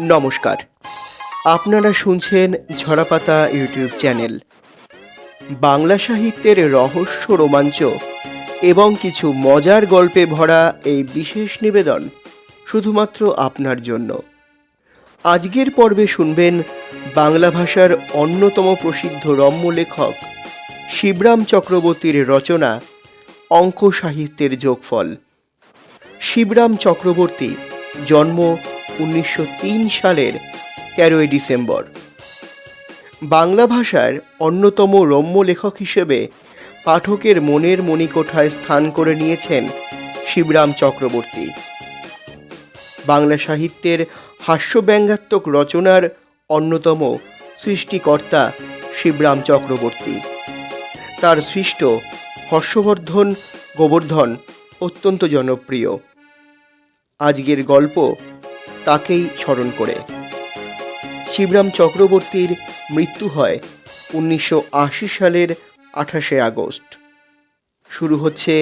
নমস্কার, আপনারা শুনছেন ঝরাপাতা ইউটিউব চ্যানেল। বাংলা সাহিত্যের রহস্য, রোমাঞ্চ এবং কিছু মজার গল্পে ভরা এই বিশেষ নিবেদন শুধুমাত্র আপনার জন্য। আজকের পর্বে শুনবেন বাংলা ভাষার অন্যতম প্রসিদ্ধ রম্য লেখক শিবরাম চক্রবর্তীর রচনা অঙ্ক সাহিত্যের যোগফল। শিবরাম চক্রবর্তী জন্ম 1903 সালের 13 ডিসেম্বর। বাংলা ভাষার অন্যতম রম্য লেখক হিসেবে পাঠকের মনের মণিকোঠায় স্থান করে নিয়েছেন শিবরাম চক্রবর্তী। বাংলা সাহিত্যের হাস্যব্যঙ্গাত্মক রচনার অন্যতম সৃষ্টিকর্তা শিবরাম চক্রবর্তী। তার সৃষ্ট হর্ষবর্ধন গোবর্ধন অত্যন্ত জনপ্রিয়। আজকের গল্প তাকেই স্মরণ করে। শিবরাম চক্রবর্তীর মৃত্যু হয় 1980 সালের 28শে আগস্ট। শুরু হচ্ছে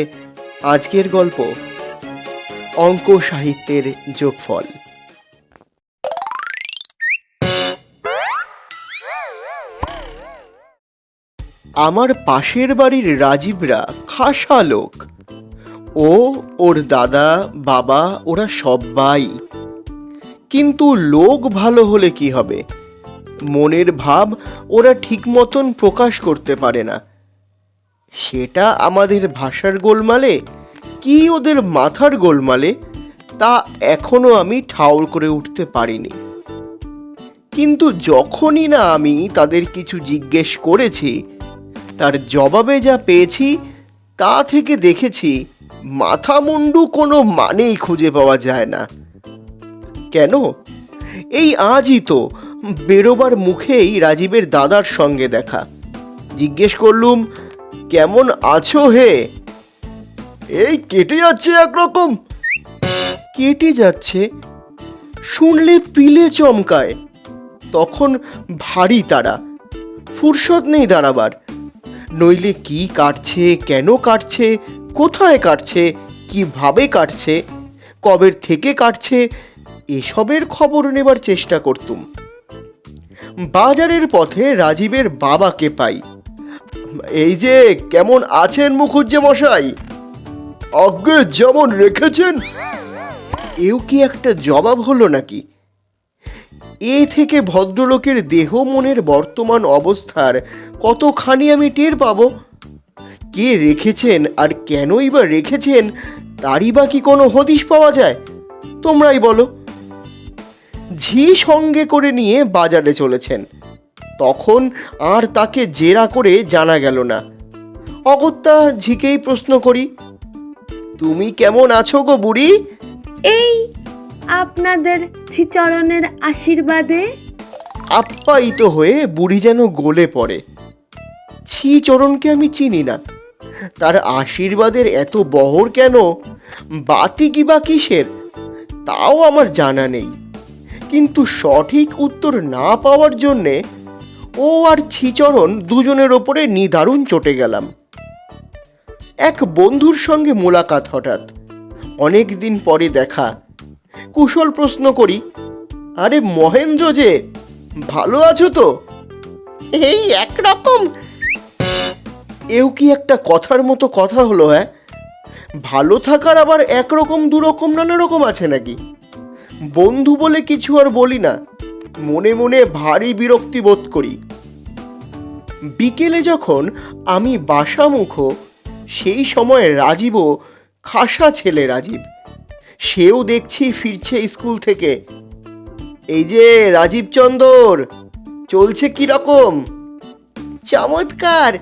আজকের গল্প অঙ্ক সাহিত্যের যোগফল। আমার পাশের বাড়ির রাজীবরা খাসা লোক। ও, ওর দাদা, বাবা, ওরা সবাই। কিন্তু লোক ভালো হলে কি হবে, মনের ভাব ওরা ঠিক মতন প্রকাশ করতে পারে না। সেটা আমাদের ভাষার গোলমালে কি ওদের মাথার গোলমালে, তা এখনো আমি ঠাউর করে উঠতে পারিনি। কিন্তু যখনই না আমি তাদের কিছু জিজ্ঞেস করেছি, তার জবাবে যা পেয়েছি তা থেকে দেখেছি মাথা মুন্ডু কোনো মানেই খুঁজে পাওয়া যায় না। কেন? এই আজই তো বেরোবার মুখেই রাজীবের দাদার সঙ্গে দেখা। জিজ্ঞেস করলুম, কেমন আছো হে? এই কেটে যাচ্ছে একরকম। কেটে যাচ্ছে শুনলে পিলে চমকায়। তখন ভারী তাড়া, ফুরসত নেই দাঁড়াবার। নইলে কি কাটছে, কেন কাটছে, কোথায় কাটছে, কিভাবে কাটছে, কবের থেকে কাটছে, এসবের খবর নেবার চেষ্টা করতুম। বাজারের পথে রাজীবের বাবাকে পাই। এই যে, কেমন আছেন মুখুজ্জে মশাই? আজ্ঞে যেমন রেখেছেন। এও কি একটা জবাব হলো নাকি? এ থেকে ভদ্রলোকের দেহ মনের বর্তমান অবস্থার কতখানি আমি টের পাবো? কে রেখেছেন আর কেনই বা রেখেছেন তারই বা কি কোনো হদিশ পাওয়া যায়? তোমরাই বলো। ঝি সঙ্গে করে নিয়ে বাজারে চলেছেন। তখন আর তাকে জেরা করে জানা গেল না। অগত্যা ঝিকেই প্রশ্ন করি, তুমি কেমন আছো গো বুড়ি? এই আপনাদের শ্রীচরণের আশীর্বাদে। আপ্যায়িত হয়ে বুড়ি যেন গলে পড়ে। শ্রীচরণকে আমি চিনি না, তার আশীর্বাদের এত বহর কেন, বাতি কি বা কিসের, তাও আমার জানা নেই। কিন্তু সঠিক উত্তর না পাওয়ার জন্যে ও আর শ্রীচরণ দুজনের ওপরে নিদারুণ চটে গেলাম। এক বন্ধুর সঙ্গে মোলাকাত হঠাৎ, অনেক দিন পরে দেখা। কুশল প্রশ্ন করি, আরে মহেন্দ্র যে, ভালো আছো তো? এই একরকম। এও কি একটা কথার মতো কথা হলো? হ্যাঁ, ভালো থাকার আবার একরকম দুরকম নানা রকম আছে নাকি? বন্ধু বলে কিছু আর বলি না, মনে মনে ভারী বিরক্তি বোধ করি। বিকেলে যখন আমি বাসামুখ, সেই সময় রাজীবও, খাসা ছেলে রাজীব, সেও দেখছি ফিরছে স্কুল থেকে। এই যে রাজীব চন্দর, চলছে কি রকম? চমৎকার।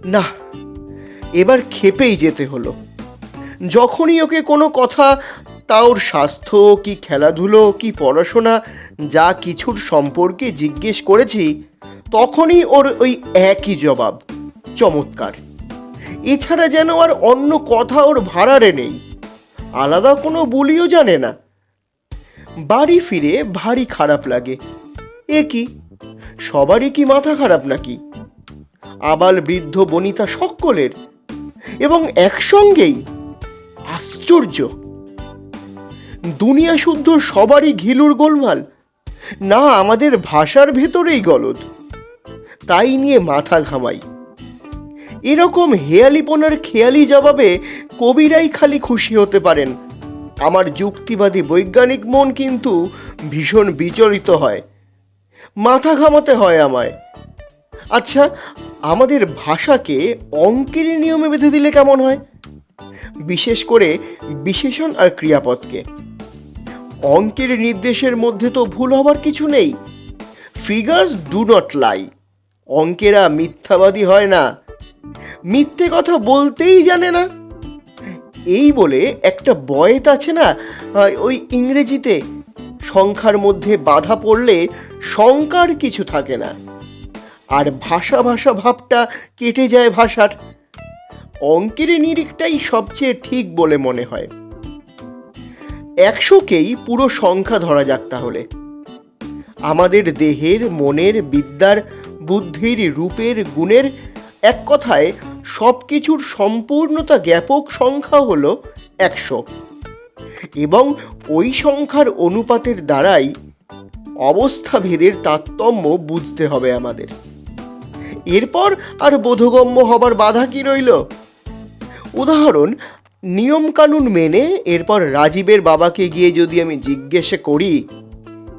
না, এবার খেপেই যেতে হলো। যখনই ওকে কোনো কথা, তা ওর স্বাস্থ্য কি খেলাধুলো কি পড়াশোনা যা কিছুর সম্পর্কে জিজ্ঞেস করেছি, তখনই ওর ওই একই জবাব, চমৎকার। এছাড়া যেন আর অন্য কথা ওর ভাড়ারে নেই। আলাদা কোনো বলিও জানে না। বাড়ি ফিরে ভারী খারাপ লাগে। এ কি, সবারই কি মাথা খারাপ নাকি? আবাল বৃদ্ধ বনিতা সকলের, এবং একসঙ্গেই। আশ্চর্য। দুনিয়া শুদ্ধ সবারই ঘিলুর গোলমাল, না আমাদের ভাষার ভেতরেই গলদ, তাই নিয়ে মাথা ঘামাই। এরকম হেয়ালিপনার খেয়ালি জবাবে কবিরাই খালি খুশি হতে পারেন। আমার যুক্তিবাদী বৈজ্ঞানিক মন কিন্তু ভীষণ বিচলিত হয়, মাথা ঘামাতে হয় আমায়। আচ্ছা, আমাদের ভাষাকে অঙ্কের নিয়মে বেঁধে দিলে কেমন হয়? বিশেষ করে বিশেষণ আর ক্রিয়াপদকে। অঙ্কের নির্দেশের মধ্যে তো ভুল হবার কিছু নেই। Figures do not lie. অঙ্কেরা মিথ্যাবাদী হয় না, মিথ্যে কথা বলতেই জানে না। এই বলে একটা বয়েত আছে না, ওই ইংরেজিতে, সংখ্যার মধ্যে বাধা পড়লে শঙ্কার কিছু থাকে না, আর ভাষা ভাষা ভাবটা কেটে যায় ভাষার। অঙ্কের নিরিখটাই সবচেয়ে ঠিক বলে মনে হয়। 100কেই পুরো সংখ্যা ধরা যাক তাহলে। আমাদের দেহের, মনের, বিদ্যার, বুদ্ধির, রূপের, গুণের, এক কথায় সব কিছুর সম্পূর্ণতা জ্ঞাপক সংখ্যা হলো 100, এবং ওই সংখ্যার অনুপাতের দ্বারাই অবস্থাভেদের তারতম্য বুঝতে হবে আমাদের। এরপর আর বোধগম্য হবার বাধা কি রইল? উদাহরণ, নিয়মকানুন মেনে এরপর রাজীবের বাবাকে গিয়ে যদি আমি জিজ্ঞেস করি,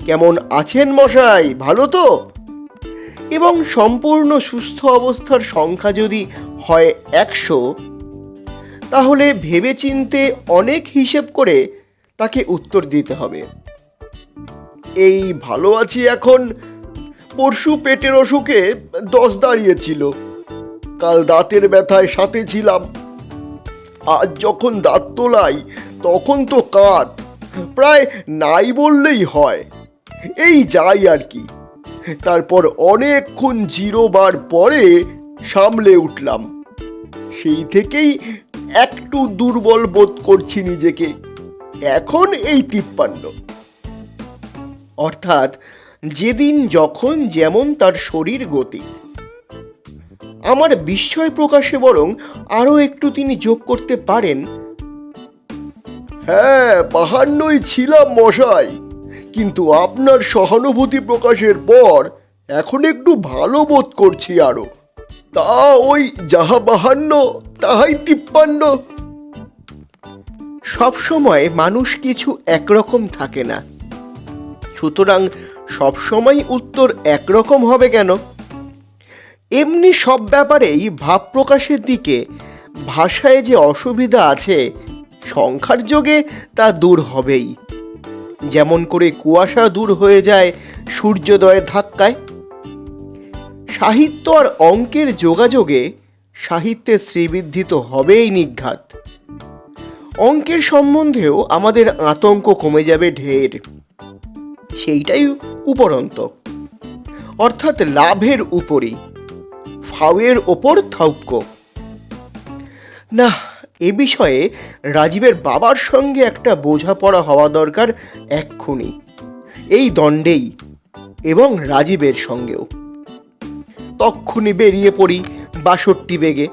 কেমন আছেন মশাই, ভালো তো? এবং সম্পূর্ণ সুস্থ অবস্থার সংখ্যা যদি হয় 100, তাহলে ভেবেচিন্তে অনেক হিসেব করে তাকে উত্তর দিতে হবে, এই ভালো আছি এখন, পরশু পেটের অসুখে 10 দাঁড়িয়েছিল, কাল দাঁতের ব্যথায় সাথে ছিলাম, আজ যখন দাঁত তোলাই তখন তো কাত, প্রায় নাই বললেই হয়, এই যাই আর কি। তারপর অনেকক্ষণ জিরোবার পরে সামলে উঠলাম, সেই থেকেই একটু দুর্বল বোধ করছি নিজেকে, এখন এই 53। অর্থাৎ যেদিন যখন যেমন তার শরীর গতি। আমার বিস্ময় প্রকাশে বরং আরো একটু তিনি যোগ করতে পারেন, হ্যাঁ 52ই ছিলাম মশাই, কিন্তু আপনার সহানুভূতি প্রকাশের পর এখন একটু ভালো বোধ করছি আরো, তা ওই যাহা 52 তাহাই 53। সবসময় মানুষ কিছু একরকম থাকে না, সুতরাং সবসময় উত্তর একরকম হবে কেন? এমনি সব ব্যাপারেই ভাব প্রকাশের দিকে ভাষায় যে অসুবিধা আছে, সংখ্যার যোগে তা দূর হবেই। যেমন করে কুয়াশা দূর হয়ে যায় সূর্যোদয়ের ধাক্কায়। সাহিত্য আর অঙ্কের যোগাযোগে সাহিত্যের শ্রীবৃদ্ধি তো হবেই নিঘাত। অঙ্কের সম্বন্ধেও আমাদের আতঙ্ক কমে যাবে ঢের, সেইটাই উপরন্ত, অর্থাৎ লাভের উপরই, ফাউয়ের ওপর থাউক্য। না, এ বিষয়ে রাজীবের বাবার সঙ্গে একটা বোঝাপড়া হওয়া দরকার এক্ষুনি, এই দণ্ডেই, এবং রাজীবের সঙ্গেও। তক্ষুনি বেরিয়ে পড়ি 62 বেগে।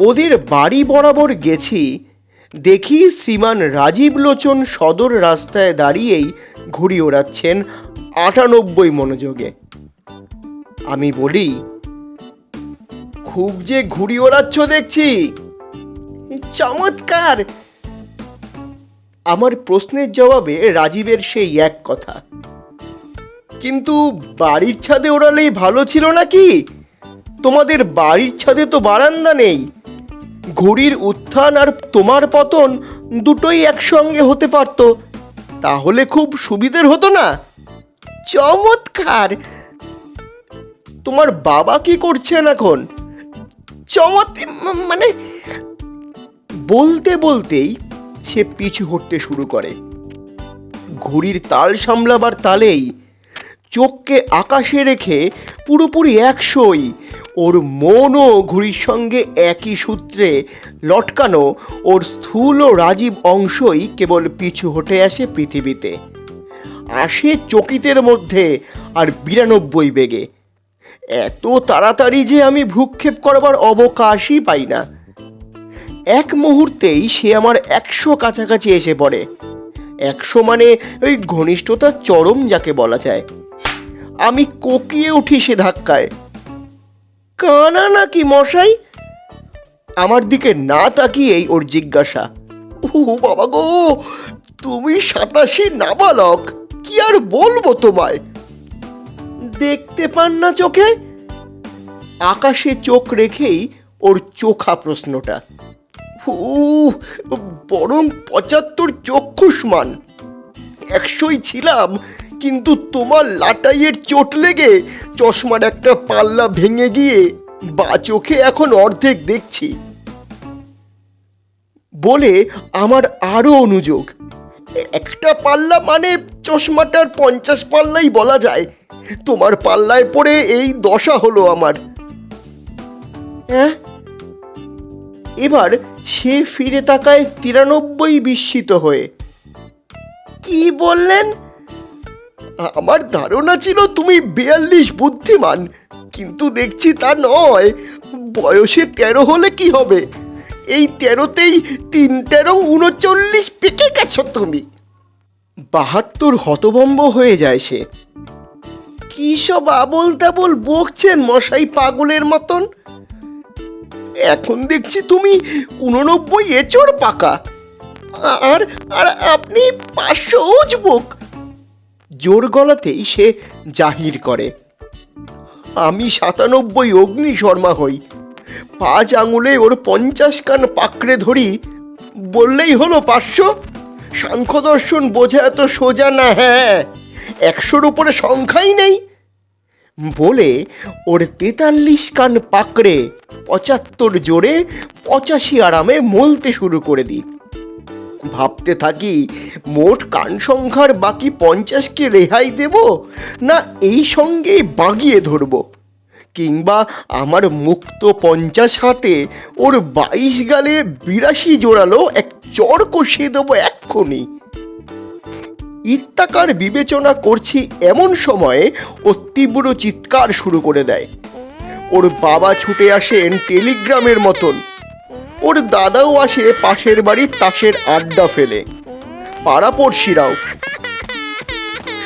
ওদের বাড়ি বরাবর গেছি, দেখি শ্রীমান রাজীব লোচন সদর রাস্তায় দাঁড়িয়েই ঘুড়ি ওড়াচ্ছেন 98 মনোযোগে। আমি বলি, খুব যে ঘুড়ি ওড়াচ্ছ দেখছি, চমৎকার। আমার প্রশ্নের জবাবে রাজীবের সেই এক কথা, কিন্তু বাড়ির ছাদে ওড়ালেই ভালো ছিল নাকি? তোমাদের বাড়ির ছাদে তো বারান্দা নেই, ঘুড়ির উত্থান আর তোমার পতন দুটোই একসঙ্গে হতে পারত, তাহলে খুব সুবিধের হতো না? চমৎকার। তোমার বাবা কি করছেন এখন? মানে, বলতে বলতেই সে পিছু হটতে শুরু করে। ঘুড়ির তাল সামলাবার তালেই চোখকে আকাশে রেখে পুরোপুরি 100ই ওর মনও ঘুড়ির সঙ্গে একই সূত্রে লটকানো ওর স্থূল ও রাজীব অংশই কেবল পিছু হটে আসে পৃথিবীতে, আসে চকিতের মধ্যে আর 92 বেগে, এত তাড়াতাড়ি যে আমি ভ্রুক্ষেপ করবার অবকাশই পাই না। এক মুহূর্তেই সে আমার 100 কাছাকাছি এসে পড়ে, 100 মানে ওই ঘনিষ্ঠতার চরম যাকে বলা যায়। আমি কোকিয়ে উঠি সে ধাক্কায়। কানা নাকি মশাই? আমার দিকে না তাকিয়েই ওর জিজ্ঞাসা। ও বাবা গো, তুমি 87 নাবালক, কি আর বলবো তোমায়। দেখতে পান না চোখে? আকাশে চোখ রেখেই ওর চোখা প্রশ্নটা। বরং 75 চক্ষুষ্মান। 100ই ছিলাম, কিন্তু তোমার লাটাইয়ের চোট লেগে চশমার একটা পাল্লা ভেঙে গিয়ে বা চোখে এখন অর্ধেক দেখছি। বলে আমার আরও অনুযোগ। একটা পাল্লা মানে চশমাটার 50 পাল্লাই বলা যায়। তোমার পাল্লায় পড়ে এই দশা হলো আমার। হ্যাঁ, এবার সে ফিরে তাকায় 93 বিস্মিত হয়ে। কি বললেন? আমার ধারণা ছিল তুমি 42 বুদ্ধিমান, কিন্তু দেখছি তা নয়। বয়সে 13 হলে কি হবে? এই 13তেই 3 13 39 পেকে গেছো তুমি। 72 হতভম্ব হয়ে যায় সে। কি সব আবোল তাবোল বকছেন মশাই পাগলের মতন? এখন দেখছি তুমি 89 এচড় পাকা। আর আর আপনি 500 উজবুক। জোর গলাতেই সে জাহির করে। আমি 97 অগ্নি শর্মা হই। 5 আঙুলে ওর 50 কান পাকড়ে ধরি। বললেই হলো 500। সাংখ্য দর্শন বোঝা এত সোজা না। হ্যাঁ, 100-র উপরে সংখ্যাই নেই। বলে ওর 43 কান পাকড়ে 75 জোরে 85 আরামে মলতে শুরু করে দিই। ভাবতে থাকি মোট কান সংখ্যার বাকি 50কে রেহাই দেব, না এই সঙ্গে বাগিয়ে ধরব, কিংবা আমার মুক্ত 50 হাতে ওর 22 গালে 82 জোড়ালো এক চর কষিয়ে দেবো এক্ষুনি। ইত্যাকার বিবেচনা করছি এমন সময়ে ও তীব্র চিৎকার শুরু করে দেয়। ওর বাবা ছুটে আসেন টেলিগ্রামের মতন। ওর দাদাও আসে পাশের বাড়ির তাসের আড্ডা ফেলে। পাড়াপড়শিরাও।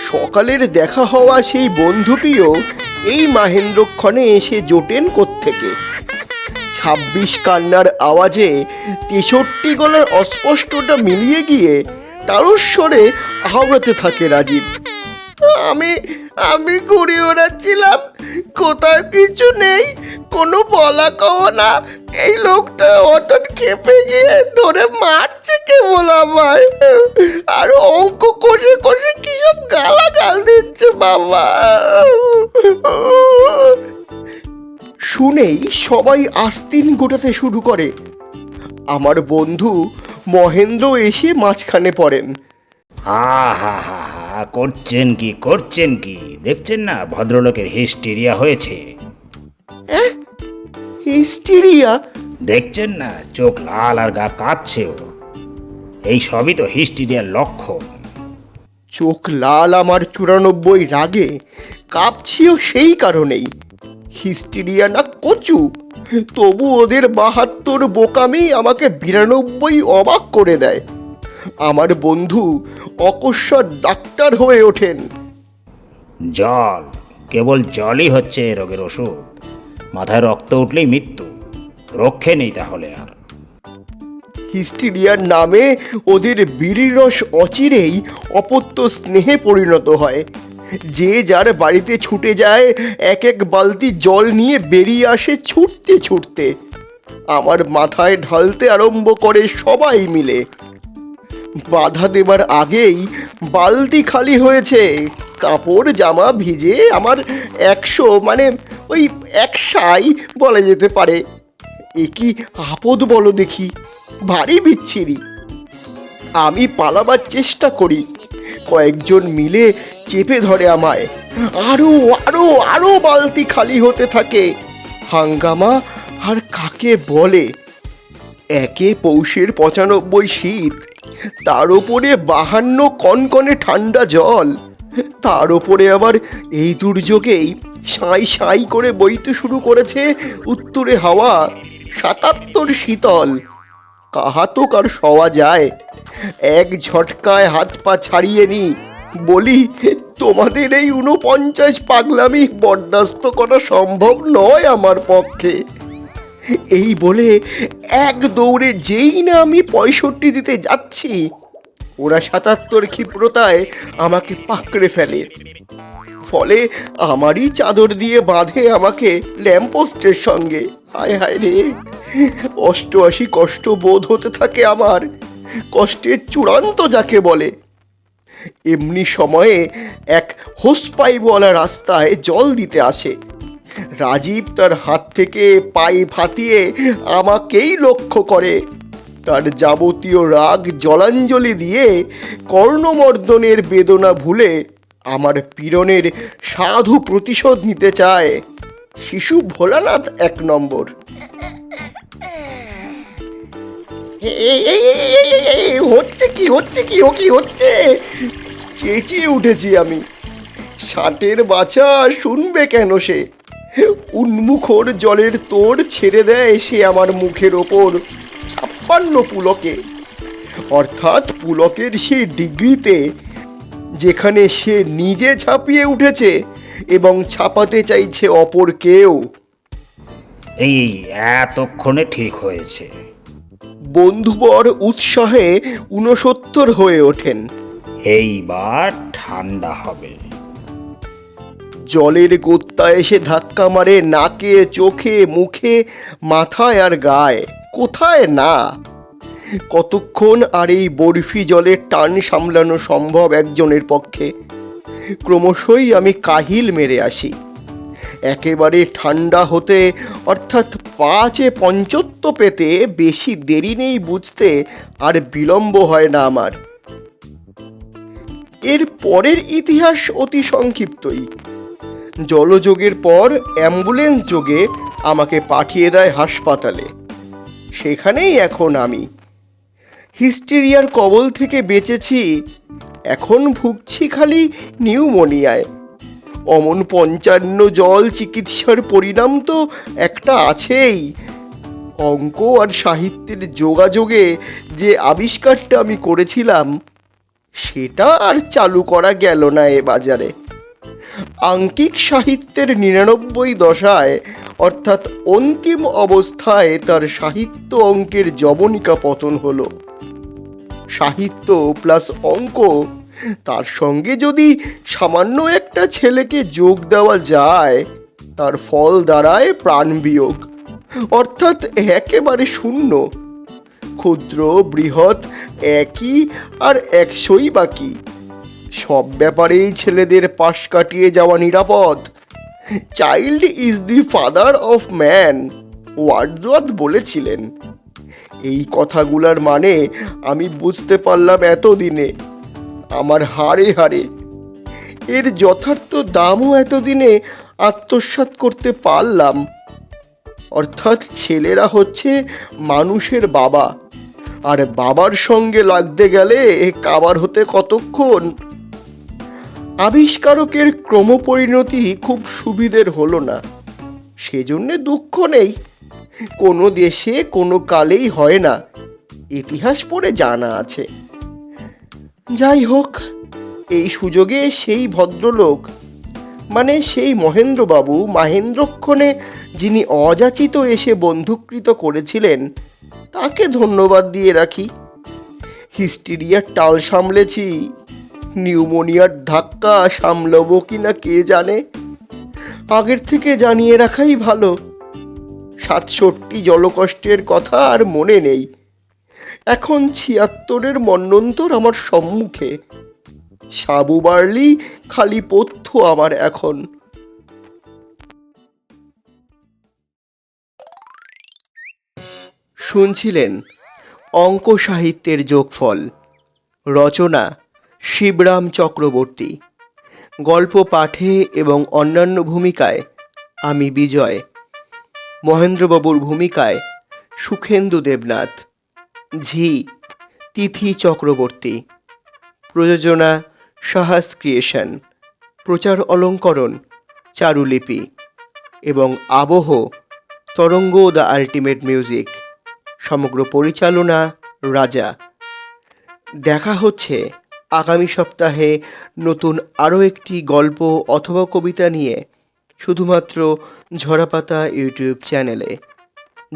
সকালের দেখা হওয়া সেই বন্ধুটিও এই মাহেন্দ্রক্ষণে এসে জোটেন কোত্থেকে। 26 কান্নার আওয়াজে 63 গলার অস্পষ্টটা মিলিয়ে গিয়ে তারস্বরে আওড়াতে থাকে রাজীব। আমি আমি ঘুরে ওড়াচ্ছিলাম, কোথাও কিছু নেই, কোনো বলা কও না। এই লোকটা হঠাৎ খেপে গিয়ে ধরে মারছে কেবল আমায়, আর অঙ্ক কষে কষে কি সব গালাগাল দিচ্ছে বাবা। শুনেই সবাই আস্তিন গোটাতে শুরু করে। আমার বন্ধু মহেন্দ্র এসে মাঝখানে পড়েন। হা হা হা হা, করছেন কি দেখছেন না ভদ্রলোকের হিস্টেরিয়া হয়েছে? হিস্টেরিয়া? দেখছেন না চোখ লাল আর গা কাঁপছে ও। এই সবই তো হিস্টেরিয়ার লক্ষণ। চোখ লাল আমার 94 রাগে, কাঁপছিও সেই কারণেই। হিস্টেরিয়া না কচু, তবু ওদের 72 বোকামি আমাকে 92 অবাক করে দেয়। আমার বন্ধু অকস্মাৎ ডাক্তার হয়ে ওঠেন। জল, কেবল জলই হচ্ছে এ রোগের ওষুধ। মাথায় রক্ত উঠলেই মৃত্যু, রক্ষে নেই তাহলে আর। হিস্টেরিয়ার নামে ওদের বিড়ির রস অচিরেই অপত্য স্নেহে পরিণত হয়। যে যার বাড়িতে ছুটে যায়, এক এক বালতি জল নিয়ে বেরিয়ে আসে ছুটতে ছুটতে। আমার মাথায় ঢালতে আরম্ভ করে সবাই মিলে। বাধা দেবার আগেই বালতি খালি হয়েছে। কাপড় জামা ভিজে আমার 100 মানে ওই 100 বলা যেতে পারে। এ কি আপদ বলো দেখি, ভারী বিচ্ছিরি। আমি পালাবার চেষ্টা করি, কয়েকজন মিলে চেপে ধরে আমায়। আরো আরো আরো বালতি খালি হতে থাকে। হাঙ্গামা আর কাকে বলে! একে পৌষের 95 শীত, তার ওপরে 52 কনকনে ঠান্ডা জল, তার ওপরে আবার এই দুর্যোগেই সাঁই সাঁই করে বইতে শুরু করেছে উত্তরে হাওয়া, 77 শীতল। কাহাতক আর শোয়া যায়? এক ঝটকায় হাত পা ছাড়িয়ে নি, বলি তোমাদের এই 49 পাগলামি বরদাস্ত করা সম্ভব নয় আমার পক্ষে। এই বলে এক দৌড়ে যেই না আমি 65 দিতে যাচ্ছি, ওরা 77 ক্ষিপ্রতায় আমাকে পাকড়ে ফেলে। ফলে আমারই চাদর দিয়ে বাঁধে আমাকে ল্যাম্পপোস্টের সঙ্গে। হায় হায় রে, 88 কষ্ট বোধ হতে থাকে আমার, কষ্টের চূড়ান্ত যাকে বলে। এমনি সময়ে এক হোস পাইপওয়ালা রাস্তায় জল দিতে আসে। রাজীব তার হাত থেকে পাইপ হাতিয়ে আমাকেই লক্ষ্য করে। তার যাবতীয় রাগ জলাঞ্জলি দিয়ে কর্ণমর্দনের বেদনা ভুলে আমার পীড়নের সাধু প্রতিশোধ নিতে চায় শিশু ভোলানাথ 1 নম্বর। হচ্ছে কি হচ্ছে? চেঁচিয়ে উঠেছি আমি। 60 বাছা শুনবে কেন সে? উন্মুখর জলের তোড় ছেড়ে দেয় সে আমার মুখের ওপর 56 পুলকে, অর্থাৎ পুলকের সেই ডিগ্রিতে যেখানে সে নিজে ছাপিয়ে উঠেছে এবং ছাপাতে চাইছে অপর কেউ। এই এতক্ষণে ঠিক হয়েছে। বন্ধুবর উৎসাহে 69 হয়ে ওঠেন। এইবার ঠান্ডা হবে। জলের গোত্তা এসে ধাক্কা মারে নাকে, চোখে, মুখে, মাথায় আর গায়ে। কোথায় না? কতক্ষণ আর এই বরফি জলের টান সামলানো সম্ভব একজনের পক্ষে? ক্রমশই আমি কাহিল মেরে আসি। একেবারে ঠান্ডা হতে অর্থাৎ 5-75 পেতে বেশি দেরি নেই বুঝতে, আর বিলম্ব হয় না আমার। এর পরের ইতিহাস অতি সংক্ষিপ্তই। জলযোগের পর অ্যাম্বুলেন্স যোগে আমাকে পাঠিয়ে দেয় হাসপাতালে। সেখানেই এখন আমি। হিস্টেরিয়ার কবল থেকে বেঁচেছি, এখন ভুগছি খালি নিউমোনিয়ায়। অমন 55 জল চিকিৎসার পরিণাম তো একটা আছেই। অঙ্ক আর সাহিত্যের যোগাযোগে যে আবিষ্কারটা আমি করেছিলাম, সেটা আর চালু করা গেল না এ বাজারে। আঙ্কিক সাহিত্যের 99 দশায়, অর্থাৎ অন্তিম অবস্থায় তার সাহিত্য অঙ্কের জবনিকা পতন হলো। সাহিত্য প্লাস অঙ্ক, তার সঙ্গে যদি সামান্য একটা ছেলেকে যোগ দেওয়া যায়, তার ফল দাঁড়ায় প্রাণবিয়োগ, অর্থাৎ একেবারে শূন্য। ক্ষুদ্র বৃহৎ একই, আর 100ই বাকি। সব ব্যাপারেই ছেলেদের পাশ কাটিয়ে যাওয়া নিরাপদ। Child is the father of man, Wordsworth বলেছিলেন। এই কথাগুলার মানে আমি বুঝতে পারলাম এতদিনে, আমার হাড়ে হাড়ে। এর যথার্থ দামও এতদিনে আত্মসাৎ করতে পারলাম। অর্থাৎ ছেলেরা হচ্ছে মানুষের বাবা, আর বাবার সঙ্গে লাগতে গেলে কাবার হতে কতক্ষণ। আবিষ্কারকের ক্রমপরিণতি খুব সুবিধের হলো না, সেজন্যে দুঃখ নেই। কোনো দেশে কোনো কালেই হয় না, ইতিহাস পড়ে জানা আছে। যাই হোক, এই সুযোগে সেই ভদ্রলোক, মানে সেই মহেন্দ্রবাবু মাহেন্দ্রক্ষণে যিনি অযাচিত এসে বন্ধুকৃত করেছিলেন, তাকে ধন্যবাদ দিয়ে রাখি। হিস্টেরিয়ার টাল সামলেছি, নিউমোনিয়ার ধাক্কা সামলাবো কিনা কে জানে। আগের থেকে জানিয়ে রাখাই ভালো। 67 জলকষ্টের কথা আর মনে নেই। এখন 76-এর মন্বন্তর আমার সম্মুখে। সাবু বার্লি খালি পথ্য আমার এখন। শুনছিলেন অঙ্ক সাহিত্যের যোগফল। রচনা শিবরাম চক্রবর্তী। গল্প পাঠে এবং অন্যান্য ভূমিকায় আমি বিজয়। মহেন্দ্রবাবুর ভূমিকায় সুখেন্দু দেবনাথ। ঝি তিথি চক্রবর্তী। প্রযোজনা সাহাস ক্রিয়েশন। প্রচার অলঙ্করণ চারুলিপি। এবং আবহ তরঙ্গ দ্য আল্টিমেট মিউজিক। সমগ্র পরিচালনা রাজা। দেখা হচ্ছে আগামী সপ্তাহে নতুন আরও একটি গল্প অথবা কবিতা নিয়ে, শুধুমাত্র ঝরাপাতা ইউটিউব চ্যানেলে।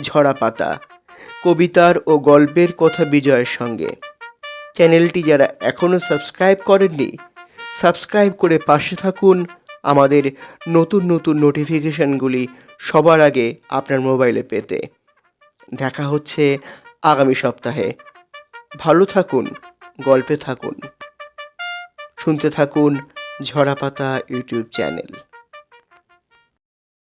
ঝরাপাতা, কবিতার ও গল্পের কথা বিজয়ের সঙ্গে। চ্যানেলটি যারা এখনও সাবস্ক্রাইব করেননি, সাবস্ক্রাইব করে পাশে থাকুন আমাদের নতুন নতুন নোটিফিকেশানগুলি সবার আগে আপনার মোবাইলে পেতে। দেখা হচ্ছে আগামী সপ্তাহে। ভালো থাকুন, গল্পে থাকুন, শুনতে থাকুন ঝরাপাতা ইউটিউব চ্যানেল।